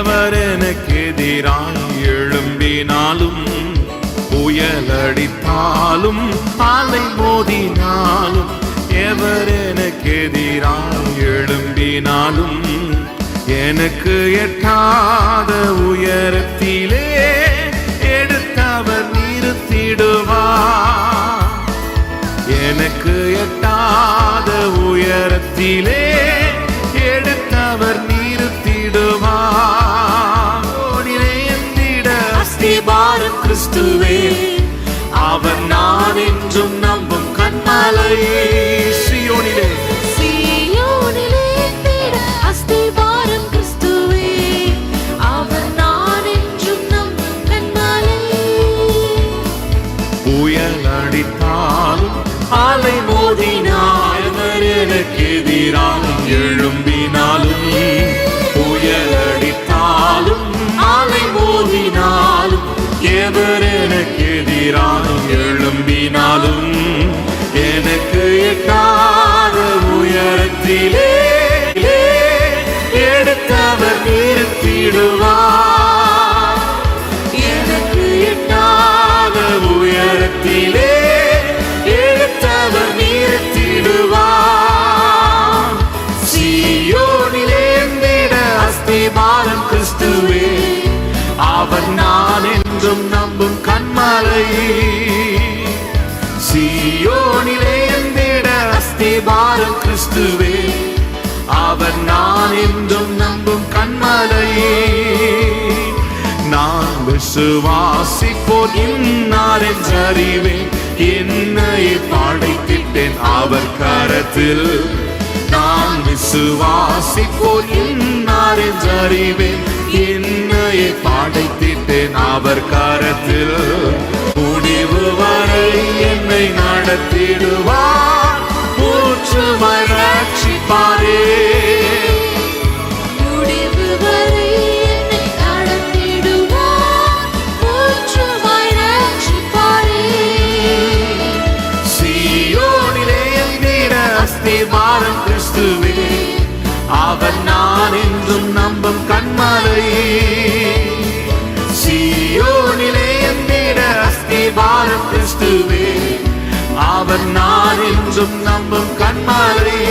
எவர் எனக்கு எதிராய் எழும்பினாலும், புயலடித்தாலும் அலை மோதினாலும், எவர் எனக்கு எதிராய் எழும்பினாலும், எனக்கு எட்டாத உயரத்திலே எடுத்தவர் நிறுத்திடுவார். எனக்கு எட்டாத உயரத்திலே எடுத்தவர் நிறுத்திடுவார். எந்திட அஸ்திபாரம் கிறிஸ்துவே, அவர் நான் என்றும் நம்பும் கன்மலை. சீயோனிலே புயலடித்தாலும் அலை மோதினாலும், எனக்கு எதிராக எழும்பினாலும், புயலடித்தாலும் அலை மோதினாலும், எவர் எனக்கு எதிராக எழும்பினாலும், எனக்கு எட்டாத உயரத்திலே எடுத்தவர் நிறுத்திடுவார். எனக்கு எட்டாத உயரத்திலே எடுத்தவர் நிறுத்திடுவார். சீயோனிலே எந்திட அஸ்திபாரம் கிறிஸ்துவே, அவர் நான் என்றும் நம்பும் கன்மலை. சீயோனிலே எந்திட அஸ்திபாரம் கிறிஸ்துவே, அவர் நான் என்றும் நம்பும் கன்மலை. நான் விசுவாசிப்போர் இன்னார் என்றறிவேன், என்னை படைத்திட்டேன் அவர் கரத்தில். நான் விசுவாசிப்போர் இன்னார் என்றறிவேன், என்னை படைத்திட்டேன் அவர் கரத்தில். முடிவு வரை என்னை நடத்திடுவார், ஊற்றுமாய் ரட்சிப்பாரே. அஸ்திபாரம் கிறிஸ்துவே, அவர் நான் என்றும் நம்பும் கன்மலை. சீயோனிலே எந்திட அஸ்திபாரம் கிறிஸ்துவே, அவர் நான் என்றும் நம்பும் கன்மலை.